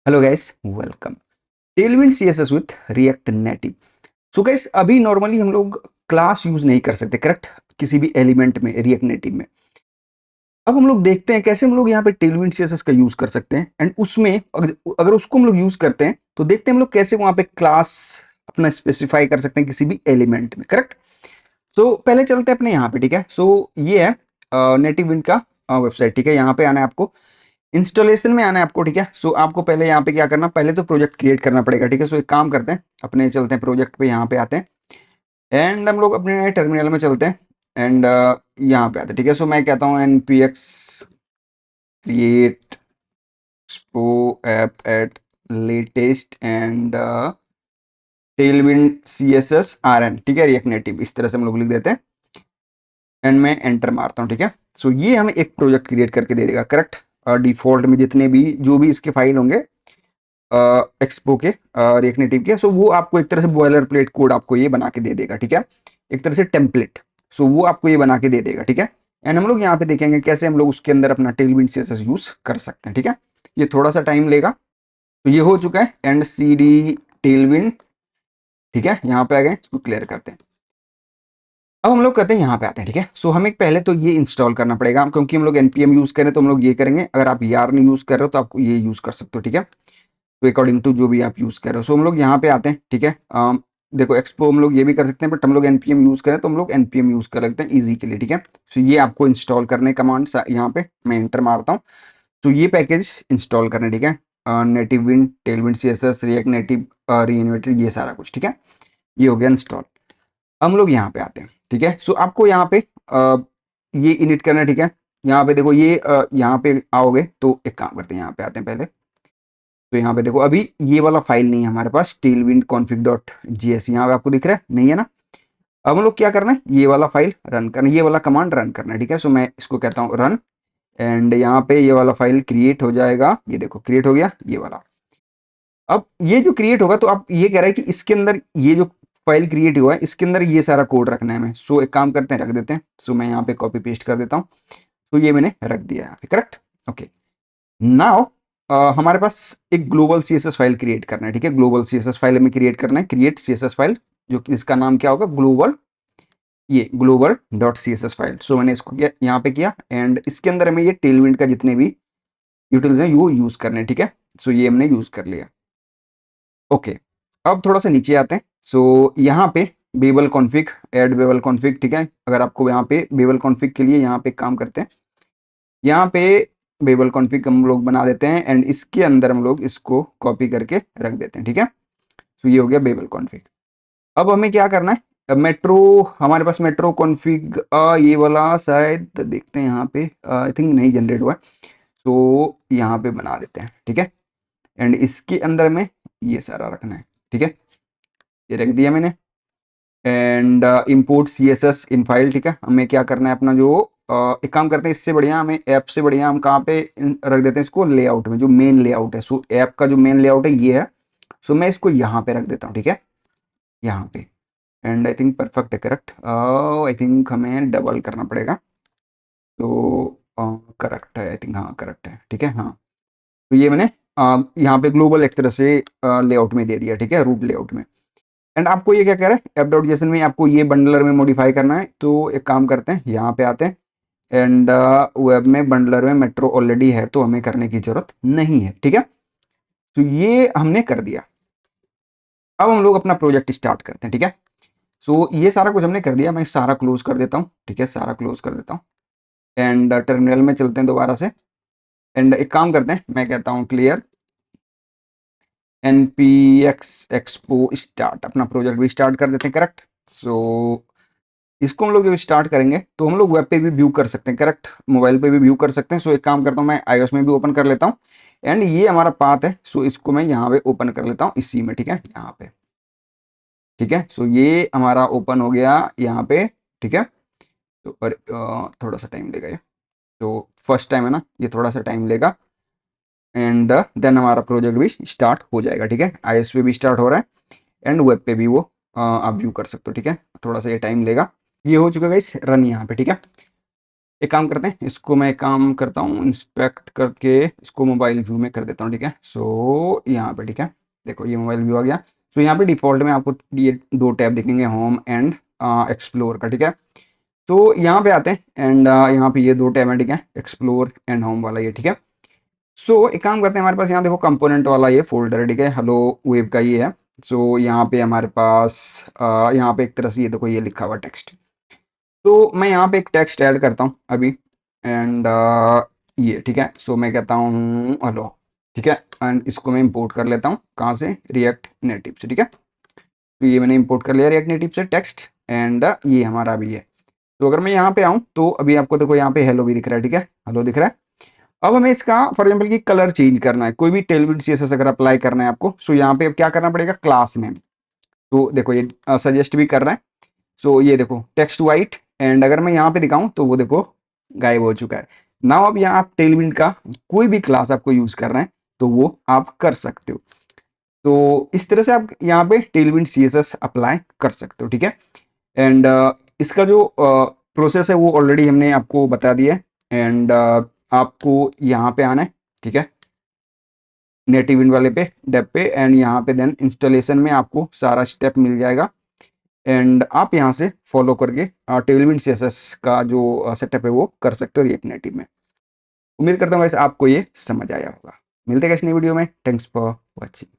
Hello guys, welcome Tailwind CSS with react native. So guys, अभी normally हम लोग class use नहीं कर सकते, करेक्ट, किसी भी एलिमेंट में रिएक्ट नेटिव में। अब हम लोग देखते हैं कैसे हम लोग यहाँ पे टेलविंड सीएसएस का यूज कर सकते हैं। एंड उसमें अगर उसको हम लोग यूज करते हैं तो देखते हैं हम लोग कैसे वहां पे क्लास अपना स्पेसिफाई कर सकते हैं किसी भी एलिमेंट में, करेक्ट। सो पहले चलते हैं अपने यहाँ पे, ठीक है। सो ये है नेटिव विंड का वेबसाइट, ठीक है। यहाँ पे आना है आपको, इंस्टॉलेशन में आना है आपको, ठीक है। सो आपको पहले यहाँ पे क्या करना, पहले तो प्रोजेक्ट क्रिएट करना पड़ेगा, ठीक है। सो एक काम करते हैं, अपने चलते हैं प्रोजेक्ट पे, यहाँ पे आते हैं एंड हम लोग अपने टर्मिनल में चलते हैं एंड यहाँ पे आते हैं, ठीक है। सो मैं कहता हूँ npx create expo app at latest and tailwind css rn, ठीक है, रिएक्ट नेटिव, इस तरह से हम लोग लिख देते हैं एंड मैं एंटर मारता हूँ, ठीक है। सो ये हमें एक प्रोजेक्ट क्रिएट करके दे देगा, करेक्ट। डिफॉल्ट में जितने भी जो भी इसके फाइल होंगे एक्सपो के रिएक्ट नेटिव के, सो वो आपको एक तरह से बॉयलर प्लेट कोड आपको ये बना के दे देगा, ठीक है। एक तरह से टेम्पलेट, सो वो आपको ये बना के दे देगा, ठीक है। एंड हम लोग यहाँ पे देखेंगे कैसे हम लोग उसके अंदर अपना टेलविंड सीएसएस यूज कर सकते हैं, ठीक है। ये थोड़ा सा टाइम लेगा। तो ये हो चुका है एंड सी डी टेलविंड, ठीक है। यहाँ पे आ गए, इसको क्लियर करते हैं। अब हम लोग कहते हैं यहाँ पे आते हैं, ठीक है। सो हमें पहले तो ये इंस्टॉल करना पड़ेगा, क्योंकि हम लोग npm यूज करें तो हम लोग ये करेंगे। अगर आप yarn यूज कर रहे हो तो आपको ये यूज कर सकते हो, ठीक है। तो अकॉर्डिंग टू जो भी आप यूज कर रहे हो। सो हम लोग यहाँ पे आते हैं, ठीक है। देखो एक्सपो हम लोग ये भी कर सकते हैं, बट हम लोग npm यूज करें तो हम लोग npm यूज कर लेते हैं इजी के लिए, ठीक है। सो ये आपको इंस्टॉल करने कमांड यहाँ पे मैं एंटर मारता हूँ। तो ये पैकेज इंस्टॉल करना, ठीक है। Native wind, tailwind CSS, react native, reinventor, ये सारा कुछ, ठीक है। ये हो गया इंस्टॉल। हम लोग यहाँ पे आते हैं, ठीक है। सो आपको यहाँ पे ये इनिट करना है, ठीक है। यहाँ पे देखो ये यहाँ पे आओगे तो एक काम करते हैं, यहाँ पे आते हैं पहले। तो यहाँ पे देखो अभी ये वाला फाइल नहीं है हमारे पास, टेलविंड config डॉट जीएस, यहाँ पे आपको दिख रहा है, नहीं है ना। अब हम लोग क्या करना है, ये वाला फाइल रन करना है, ये वाला कमांड रन करना है, ठीक है। सो मैं इसको कहता हूँ रन एंड यहाँ पे ये वाला फाइल क्रिएट हो जाएगा। ये देखो क्रिएट हो गया ये वाला। अब ये जो क्रिएट होगा तो आप ये कह रहा है कि इसके अंदर ये जो फाइल क्रिएट हुआ है इसके अंदर ये सारा कोड रखना है हमें। सो एक काम करते हैं, रख देते हैं। सो मैं यहाँ पे कॉपी पेस्ट कर देता हूँ। तो ये मैंने रख दिया यहाँ पे, करेक्ट, ओके। नाउ हमारे पास एक ग्लोबल सीएसएस फाइल क्रिएट करना है, ठीक है। ग्लोबल सीएसएस फाइल हमें क्रिएट करना है, क्रिएट सीएसएस फाइल, जो कि इसका नाम क्या होगा, ग्लोबल, ये ग्लोबल डॉट सीएसएस फाइल। सो मैंने इसको किया, यहाँ पे किया एंड इसके अंदर हमें ये टेलविंड का जितने भी यूटिल्स हैं वो यूज करने हैं, ठीक है। सो ये हमने यूज कर लिया, ओके। अब थोड़ा सा नीचे आते हैं। सो यहाँ पे babel config, add babel config, ठीक है। अगर आपको यहाँ पे बेबल कॉन्फ़िग के लिए यहाँ पे काम करते हैं, यहाँ पे बेबल कॉन्फ़िग हम लोग बना देते हैं एंड इसके अंदर हम लोग इसको कॉपी करके रख देते हैं, ठीक है। सो ये हो गया बेबल कॉन्फ़िग। अब हमें क्या करना है, मेट्रो, हमारे पास मेट्रो कॉन्फ़िग ये वाला शायद देखते हैं यहाँ पे, आई थिंक नहीं जनरेट हुआ है। तो यहाँ पे बना देते हैं, ठीक है। एंड इसके अंदर में ये सारा रखना है, ठीक है। ये रख दिया मैंने and import C S S in file, ठीक है। हमें क्या करना है अपना जो एक काम करते हैं, इससे बढ़िया हमें ऐप से बढ़िया हम कहाँ पे रख देते हैं इसको, लेआउट में, जो मेन लेआउट है। सो ऐप का जो मेन लेआउट है ये है। सो मैं इसको यहाँ पे रख देता हूँ, ठीक है, यहाँ पे। एंड आई थिंक परफेक्ट है, करेक्ट। आई थिंक हमें डबल करना पड़ेगा। तो करेक्ट है, आई थिंक, हाँ करेक्ट है, ठीक है, हाँ। तो ये मैंने यहाँ पे ग्लोबल एक तरह से लेआउट में दे दिया, ठीक है, रूट लेआउट में। एंड आपको ये क्या कह रहा है, ऐप डॉट जेसन में आपको ये बंडलर में मॉडिफाई करना है। तो एक काम करते हैं, यहाँ पे आते हैं एंड वेब में बंडलर में मेट्रो ऑलरेडी है तो हमें करने की जरूरत नहीं है, ठीक है। तो ये हमने कर दिया। अब हम लोग अपना प्रोजेक्ट स्टार्ट करते हैं, ठीक है। सो ये सारा कुछ हमने कर दिया, मैं सारा क्लोज कर देता हूँ, ठीक है, सारा क्लोज कर देता हूँ एंड टर्मिनल में चलते हैं दोबारा से। एंड एक काम करते हैं, मैं कहता हूँ क्लियर npx expo स्टार्ट, अपना प्रोजेक्ट भी स्टार्ट कर देते हैं, करेक्ट। सो इसको हम लोग जब स्टार्ट करेंगे तो हम लोग वेब पे भी व्यू कर सकते हैं, करेक्ट, मोबाइल पे भी व्यू कर सकते हैं। सो एक काम करता हूँ, मैं iOS में भी ओपन कर लेता हूँ एंड ये हमारा पाथ है। सो इसको मैं यहाँ पे ओपन कर लेता हूँ इसी में, ठीक है, यहाँ पे, ठीक है। सो ये हमारा ओपन हो गया यहाँ पे, ठीक है। तो पर थोड़ा सा टाइम लेगा ये, तो फर्स्ट टाइम है ना, ये थोड़ा सा टाइम लेगा एंड देन हमारा प्रोजेक्ट भी स्टार्ट हो जाएगा, ठीक है। iOS पे भी स्टार्ट हो रहा है एंड वेब पे भी वो आप व्यू कर सकते हो, ठीक है। थोड़ा सा ये टाइम लेगा। ये हो चुका है गाइस रन यहाँ पे, ठीक है। एक काम करते हैं, इसको मैं एक काम करता हूँ, इंस्पेक्ट करके इसको मोबाइल व्यू में कर देता हूँ, ठीक है। सो यहाँ पे ठीक है, देखो ये मोबाइल व्यू आ गया। सो यहाँ पे डिफ़ॉल्ट में आपको ये दो टैब दिखेंगे, होम एंड एक्सप्लोर का, ठीक है। तो यहाँ पे आते हैं एंड यहाँ पे ये दो टैब हैं, ठीक है, एक्सप्लोर एंड होम वाला ये, ठीक है। सो एक काम करते हैं, हमारे पास यहाँ देखो कंपोनेंट वाला ये फोल्डर है, ठीक है, हेलो वेब का ये है। सो यहाँ पे हमारे पास यहाँ पे एक तरह से ये देखो ये लिखा हुआ टेक्स्ट। तो मैं यहाँ पे एक टेक्स्ट ऐड करता हूँ अभी एंड ये ठीक है। सो मैं कहता हूँ हेलो, ठीक है, एंड इसको मैं इंपोर्ट कर लेता हूँ कहाँ से, रिएक्ट नेटिव से, ठीक है। तो ये मैंने इंपोर्ट कर लिया रिएक्ट नेटिव से टेक्स्ट एंड ये हमारा अभी है। तो अगर मैं यहाँ पे आऊँ तो अभी आपको देखो यहाँ पे हेलो भी दिख रहा है, ठीक है, हेलो दिख रहा है। अब हमें इसका फॉर एग्जाम्पल की कलर चेंज करना है, कोई भी टेलविड सीएसएस अगर अप्लाई करना है आपको, सो यहाँ पे अब क्या करना पड़ेगा, क्लास नेम। तो देखो ये सजेस्ट भी कर रहा है। सो ये देखो टेक्स्ट वाइट एंड अगर मैं यहाँ पे दिखाऊं तो वो देखो गायब हो चुका है। नाउ अब यहाँ आप टेलविंड का कोई भी क्लास आपको यूज कर रहे हैं तो वो आप कर सकते हो। तो इस तरह से आप यहाँ पे टेलविंड सीएसएस अप्लाई कर सकते हो, ठीक है। एंड इसका जो प्रोसेस है वो ऑलरेडी हमने आपको बता दिया है एंड आपको यहाँ पे आना है, ठीक है, नेटिव विंड वाले पे डेप पे एंड यहाँ पे देन इंस्टॉलेशन में आपको सारा स्टेप मिल जाएगा एंड आप यहाँ से फॉलो करके टेलविंड सीएसएस का जो सेटअप है वो कर सकते हो रिएक्ट नेटिव में। उम्मीद करता हूँ वैसे आपको ये समझ आया होगा। मिलते हैं इस नई वीडियो में, थैंक्स फॉर वॉचिंग।